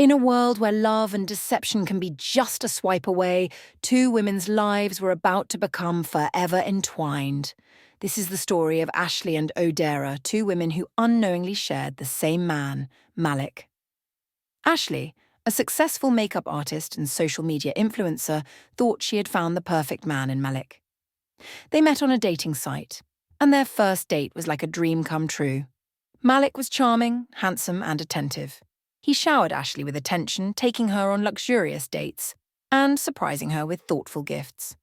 In a world where love and deception can be just a swipe away, two women's lives were about to become forever entwined. This is the story of Ashley and Odera, two women who unknowingly shared the same man, Malik. Ashley, a successful makeup artist and social media influencer, thought she had found the perfect man in Malik. They met on a dating site, and their first date was like a dream come true. Malik was charming, handsome, and attentive. He showered Ashley with attention, taking her on luxurious dates and surprising her with thoughtful gifts.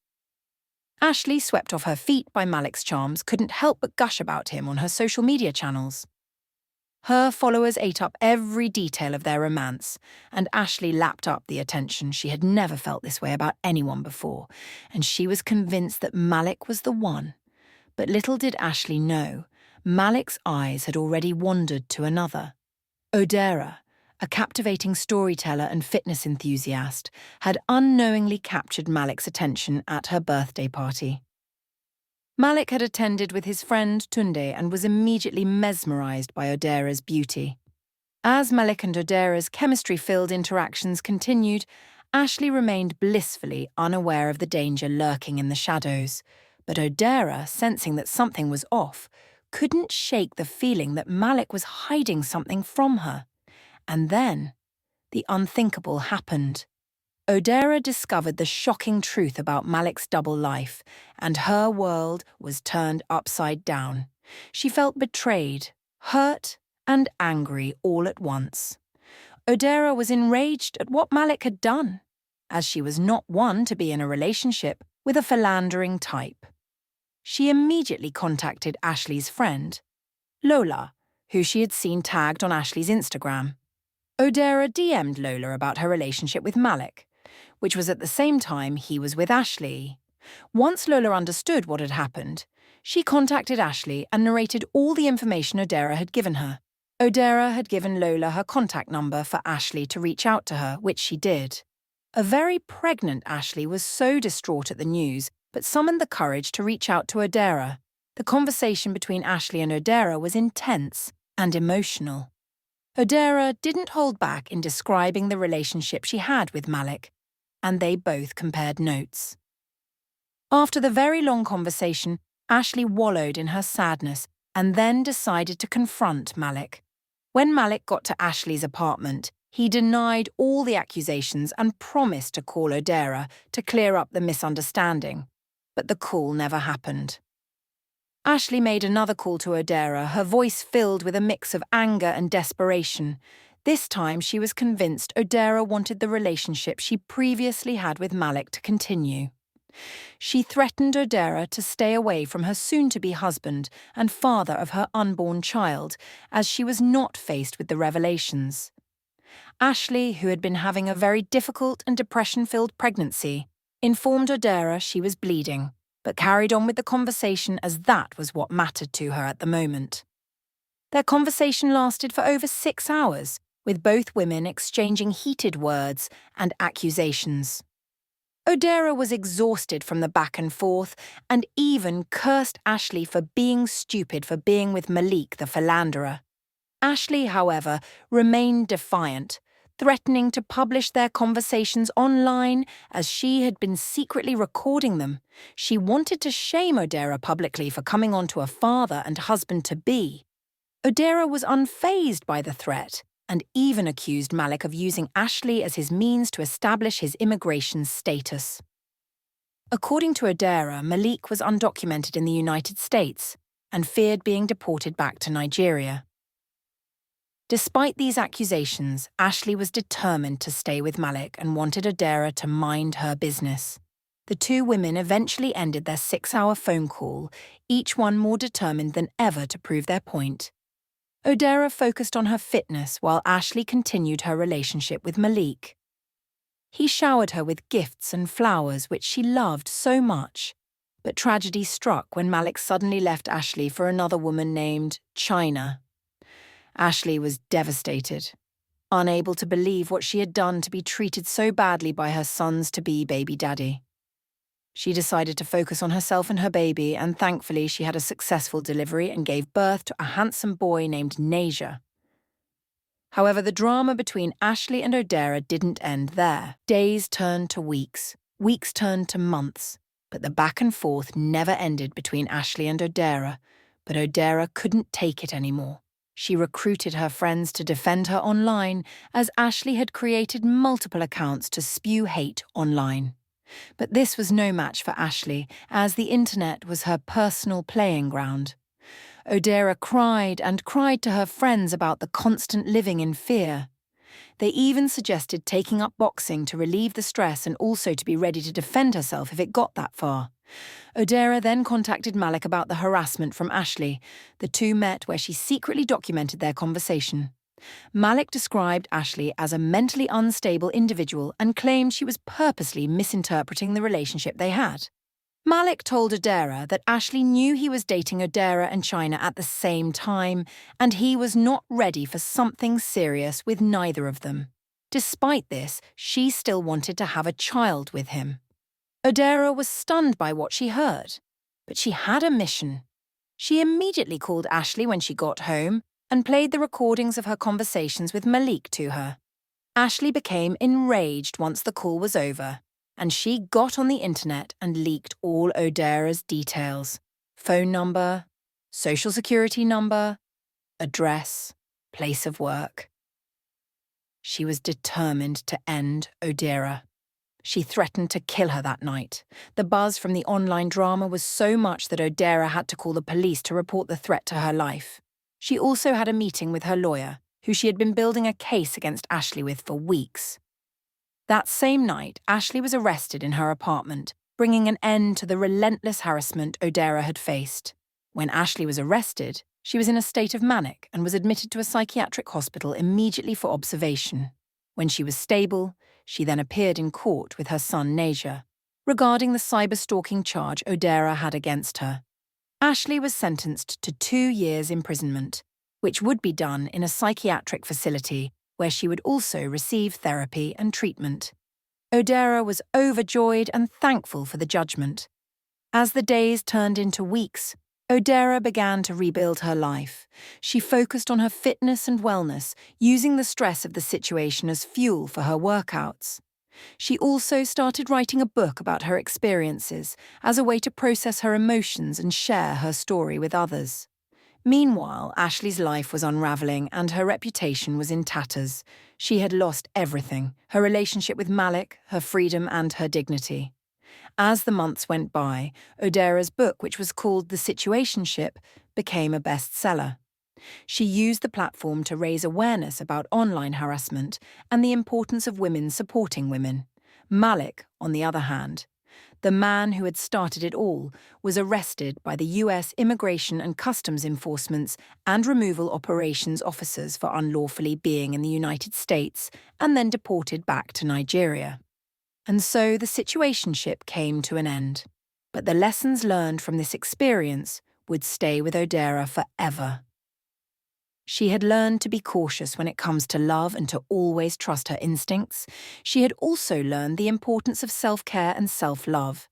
Ashley, swept off her feet by Malik's charms, couldn't help but gush about him on her social media channels. Her followers ate up every detail of their romance, and Ashley lapped up the attention. She had never felt this way about anyone before, and she was convinced that Malik was the one. But little did Ashley know, Malik's eyes had already wandered to another. Odera, a captivating storyteller and fitness enthusiast, had unknowingly captured Malik's attention at her birthday party. Malik had attended with his friend Tunde and was immediately mesmerized by Odera's beauty. As Malik and Odera's chemistry-filled interactions continued, Ashley remained blissfully unaware of the danger lurking in the shadows. But Odera, sensing that something was off, couldn't shake the feeling that Malik was hiding something from her. And then, the unthinkable happened. Odera discovered the shocking truth about Malik's double life, and her world was turned upside down. She felt betrayed, hurt, and angry all at once. Odera was enraged at what Malik had done, as she was not one to be in a relationship with a philandering type. She immediately contacted Ashley's friend, Lola, who she had seen tagged on Ashley's Instagram. Odera DM'd Lola about her relationship with Malik, which was at the same time he was with Ashley. Once Lola understood what had happened, she contacted Ashley and narrated all the information Odera had given her. Odera had given Lola her contact number for Ashley to reach out to her, which she did. A very pregnant Ashley was so distraught at the news, but summoned the courage to reach out to Odera. The conversation between Ashley and Odera was intense and emotional. Odera didn't hold back in describing the relationship she had with Malik, and they both compared notes. After the very long conversation, Ashley wallowed in her sadness and then decided to confront Malik. When Malik got to Ashley's apartment, he denied all the accusations and promised to call Odera to clear up the misunderstanding, but the call never happened. Ashley made another call to Odera, her voice filled with a mix of anger and desperation. This time she was convinced Odera wanted the relationship she previously had with Malik to continue. She threatened Odera to stay away from her soon-to-be husband and father of her unborn child, as she was not faced with the revelations. Ashley, who had been having a very difficult and depression-filled pregnancy, informed Odera she was bleeding, but carried on with the conversation as that was what mattered to her at the moment. Their conversation lasted for over 6 hours, with both women exchanging heated words and accusations. Odera was exhausted from the back and forth and even cursed Ashley for being stupid for being with Malik the philanderer. Ashley, however, remained defiant, threatening to publish their conversations online as she had been secretly recording them. She wanted to shame Odera publicly for coming on to a father and husband-to-be. Odera was unfazed by the threat and even accused Malik of using Ashley as his means to establish his immigration status. According to Odera, Malik was undocumented in the United States and feared being deported back to Nigeria. Despite these accusations, Ashley was determined to stay with Malik and wanted Odera to mind her business. The two women eventually ended their 6-hour phone call, each one more determined than ever to prove their point. Odera focused on her fitness while Ashley continued her relationship with Malik. He showered her with gifts and flowers which she loved so much, but tragedy struck when Malik suddenly left Ashley for another woman named China. Ashley was devastated, unable to believe what she had done to be treated so badly by her son's-to-be baby daddy. She decided to focus on herself and her baby, and thankfully she had a successful delivery and gave birth to a handsome boy named Nasia. However, the drama between Ashley and Odera didn't end there. Days turned to weeks, weeks turned to months, but the back and forth never ended between Ashley and Odera. But Odera couldn't take it anymore. She recruited her friends to defend her online, as Ashley had created multiple accounts to spew hate online. But this was no match for Ashley, as the internet was her personal playing ground. Odera cried and cried to her friends about the constant living in fear. They even suggested taking up boxing to relieve the stress and also to be ready to defend herself if it got that far. Odera then contacted Malik about the harassment from Ashley. The two met where she secretly documented their conversation. Malik described Ashley as a mentally unstable individual and claimed she was purposely misinterpreting the relationship they had. Malik told Odera that Ashley knew he was dating Odera and China at the same time, and he was not ready for something serious with neither of them. Despite this, she still wanted to have a child with him. Odera was stunned by what she heard, but she had a mission. She immediately called Ashley when she got home and played the recordings of her conversations with Malik to her. Ashley became enraged once the call was over, and she got on the internet and leaked all Odera's details: phone number, social security number, address, place of work. She was determined to end Odera. She threatened to kill her that night. The buzz from the online drama was so much that Odera had to call the police to report the threat to her life. She also had a meeting with her lawyer, who she had been building a case against Ashley with for weeks. That same night, Ashley was arrested in her apartment, bringing an end to the relentless harassment Odera had faced. When Ashley was arrested, she was in a state of manic and was admitted to a psychiatric hospital immediately for observation. When she was stable, she then appeared in court with her son Naja, regarding the cyber-stalking charge Odera had against her. Ashley was sentenced to 2 years imprisonment, which would be done in a psychiatric facility where she would also receive therapy and treatment. Odera was overjoyed and thankful for the judgment. As the days turned into weeks, Odera began to rebuild her life. She focused on her fitness and wellness, using the stress of the situation as fuel for her workouts. She also started writing a book about her experiences as a way to process her emotions and share her story with others. Meanwhile, Ashley's life was unraveling and her reputation was in tatters. She had lost everything: her relationship with Malik, her freedom, and her dignity. As the months went by, Odera's book, which was called The Situationship, became a bestseller. She used the platform to raise awareness about online harassment and the importance of women supporting women. Malik, on the other hand, the man who had started it all, was arrested by the US Immigration and Customs Enforcement's and Removal Operations officers for unlawfully being in the United States and then deported back to Nigeria. And so the situationship came to an end. But the lessons learned from this experience would stay with Odera forever. She had learned to be cautious when it comes to love and to always trust her instincts. She had also learned the importance of self-care and self-love.